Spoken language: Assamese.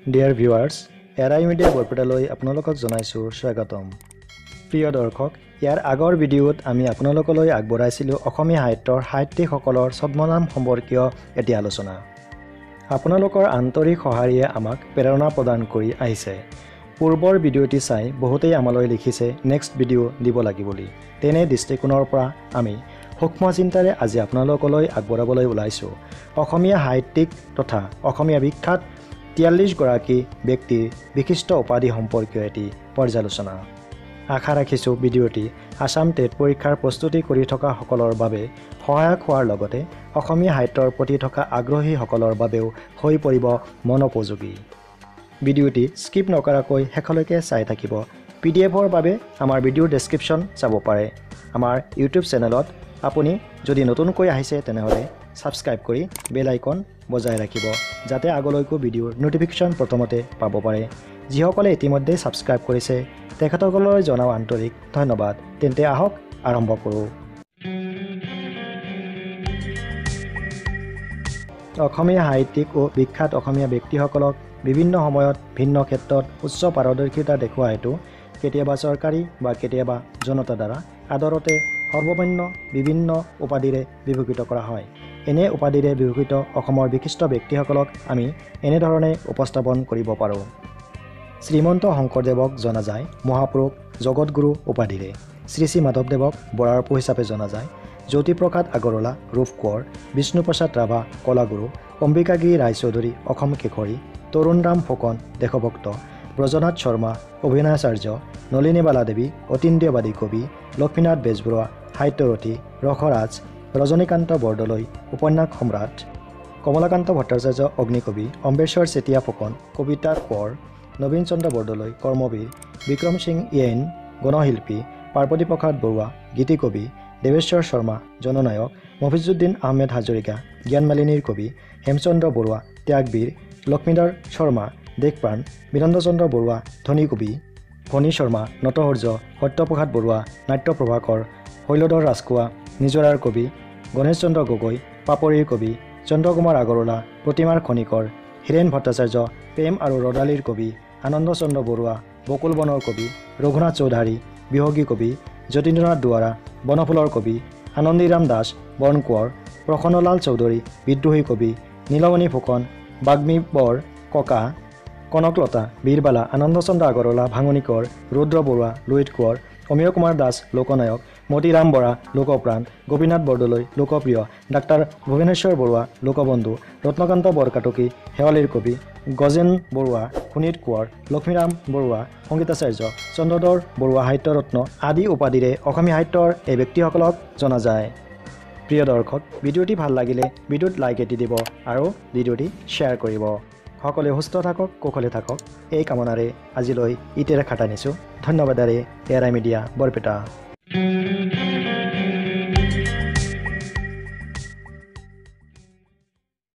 Dear viewers, এৰাই মিডিয়া বৰপেটালৈ আপোনালোকক জনাইছো স্বাগতম। প্ৰিয় দৰ্শক, ইয়াৰ আগৰ ভিডিঅ'ত আমি আপোনালোকলৈ আগবঢ়াইছিলো অসমীয়া সাহিত্যৰ সাহিত্যিকসকলৰ ছদ্মনাম সম্পৰ্কীয় এটি আলোচনা। আপোনালোকৰ আন্তৰিক সঁহাৰিয়ে আমাক প্ৰেৰণা প্ৰদান কৰি আহিছে। পূৰ্বৰ ভিডিঅ'টি চাই বহুতেই আমালৈ লিখিছে নেক্সট ভিডিঅ' দিব লাগি বুলি। তেনে দৃষ্টিকোণৰ পৰা আমি সূক্ষ্ম চিন্তাৰে আজি আপোনালোকলৈ আগবঢ়াবলৈ ওলাইছো অসমীয়া সাহিত্যিক তথা অসমীয়া বিখ্যাত 43 গৰাকী ব্যক্তিৰ বিশিষ্ট উপাধি সম্পৰ্কীয় এটি পৰ্যালোচনা। আশা ৰাখিছোঁ ভিডিঅ'টি আসাম টেট পৰীক্ষাৰ প্ৰস্তুতি কৰি থকা সকলৰ বাবে সহায়ক হোৱাৰ লগতে অসমীয়া সাহিত্যৰ প্ৰতি থকা আগ্ৰহীসকলৰ বাবেও হৈ পৰিব মনোপযোগী। ভিডিঅ'টি স্কিপ নকৰাকৈ শেষলৈকে চাই থাকিব। পিডিএফৰ বাবে আমাৰ ভিডিঅ'ৰ ডেছক্ৰিপশ্যন চাব পাৰে। আমাৰ ইউটিউব চেনেলত আপুনি যদি নতুনকৈ আহিছে তেনেহ'লে ছাবস্ক্ৰাইব কৰি বেল আইকন বজাই ৰাখিব যাতে আগলৈকো ভিডিঅ'ৰ ন'টিফিকেশ্যন প্ৰথমতে পাব পাৰে। যিসকলে ইতিমধ্যে ছাবস্ক্ৰাইব কৰিছে তেখেতসকললৈ জনাও আন্তৰিক ধন্যবাদ। তেন্তে আহক আৰম্ভ কৰোঁ। অসমীয়া সাহিত্যিক ও বিখ্যাত অসমীয়া ব্যক্তিসকলক বিভিন্ন সময়ত ভিন্ন ক্ষেত্ৰত উচ্চ পাৰদৰ্শিতা দেখুওৱা হেতু কেতিয়াবা চৰকাৰী বা কেতিয়াবা জনতাৰ দ্বাৰা আদৰতে সৰ্বমান্য বিভিন্ন উপাধিৰে বিভূষিত কৰা হয়। এনে উপাধিৰে বিভূষিত অসমৰ বিশিষ্ট ব্যক্তিসকলক আমি এনেধৰণে উপস্থাপন কৰিব পাৰোঁ। শ্ৰীমন্ত শংকৰদেৱক জনা যায় মহাপুৰুষ জগতগুৰু উপাধিৰে। শ্ৰী শ্ৰী মাধৱদেৱক বৰাৰ পু হিচাপে জনা যায়। জ্যোতিপ্ৰসাদ আগৰৱালা ৰূপ কোঁৱৰ, বিষ্ণুপ্ৰসাদ ৰাভা কলাগুৰু, অম্বিকাগিৰি ৰায়চৌধুৰী অসম কেশৰী, তৰুণৰাম ফুকন দেশভক্ত, ব্ৰজনাথ শৰ্মা অভিনয়াচাৰ্য, নলিনীবালা দেৱী অতীন্দ্ৰিয়বাদী কবি, লক্ষ্মীনাথ বেজবৰুৱা সাহিত্যৰথী, ৰসৰাজ, ৰজনীকান্ত বৰদলৈ উপন্যাস সম্ৰাট, কমলাকান্ত ভট্টাচাৰ্য অগ্নিকবি, অম্বেশ্বৰ চেতিয়া ফুকন কবিতা কোঁৱৰ, নবীন চন্দ্ৰ বৰদলৈ কৰ্মবীৰ, বিক্ৰম সিং ইয়েন গণশিল্পী, পাৰ্বতী প্ৰসাদ বৰুৱা গীতিকবি, দেৱেশ্বৰ শৰ্মা জননায়ক, মফিজুদ্দিন আহমেদ হাজৰিকা জ্ঞানমালিনীৰ কবি, হেমচন্দ্ৰ বৰুৱা ত্যাগবীৰ, লক্ষ্মীধৰ শৰ্মা দেশপ্ৰাণ, বীৰেন্দ্ৰচন্দ্ৰ বৰুৱা ধনী কবি, ফণী শৰ্মা নটসূৰ্য, সত্যপ্ৰসাদ বৰুৱা নাট্য প্ৰভাকৰ, শৈলধৰ ৰাজখোৱা নিজৰাৰ কবি, গণেশ চন্দ্ৰ গগৈ পাপৰিৰ কবি, চন্দ্ৰকুমাৰ আগৰৱালা প্ৰতিমাৰ খনিকৰ, হীৰেণ ভট্টাচাৰ্য প্ৰেম আৰু ৰদালিৰ কবি, আনন্দ চন্দ্ৰ বৰুৱা বকুল বনৰ কবি, ৰঘুনাথ চৌধাৰী বিহগী কবি, যতীন্দ্ৰনাথ দুৱাৰা বনফুলৰ কবি, আনন্দীৰাম দাস বন কোঁৱৰ, প্ৰসন্নলাল চৌধুৰী বিদ্ৰোহী কবি, নীলমণি ফুকন বাগ্মী বৰ ককা, কনকলতা বীৰবালা, আনন্দচন্দ্ৰ আগৰৱালা ভাঙনিকৰ, ৰুদ্ৰ বৰুৱা লুইত কোঁৱৰ, অমীয় কুমাৰ দাস লোকনায়ক, মতিৰাম বৰা লোকপ্ৰাণ, গোপীনাথ বৰদলৈ লোকপ্ৰিয়, ডাক্তৰ ভুৱনেশ্বৰ বৰুৱা লোকবন্ধু, ৰত্নকান্ত বৰকাটকী শেৱালিৰ কবি, গজেন বৰুৱা সুনীত কোঁৱৰ, লক্ষ্মীৰাম বৰুৱা সংগীতাচাৰ্য, চন্দ্ৰধৰ বৰুৱা সাহিত্যৰত্ন আদি উপাধিৰে অসমীয়া সাহিত্যৰ এই ব্যক্তিসকলক জনা যায়। প্ৰিয় দৰ্শক, ভিডিঅ'টি ভাল লাগিলে ভিডিঅ'ত লাইক এটি দিব আৰু ভিডিঅ'টি শ্বেয়াৰ কৰিব। সকলোৱে সুস্থ থাকক, কুশলে থাকক এই কামনাৰে আজিলৈ ইটেৰে খাটা নিছোঁ। ধন্যবাদেৰে এৰাই মিডিয়া বৰপেটা।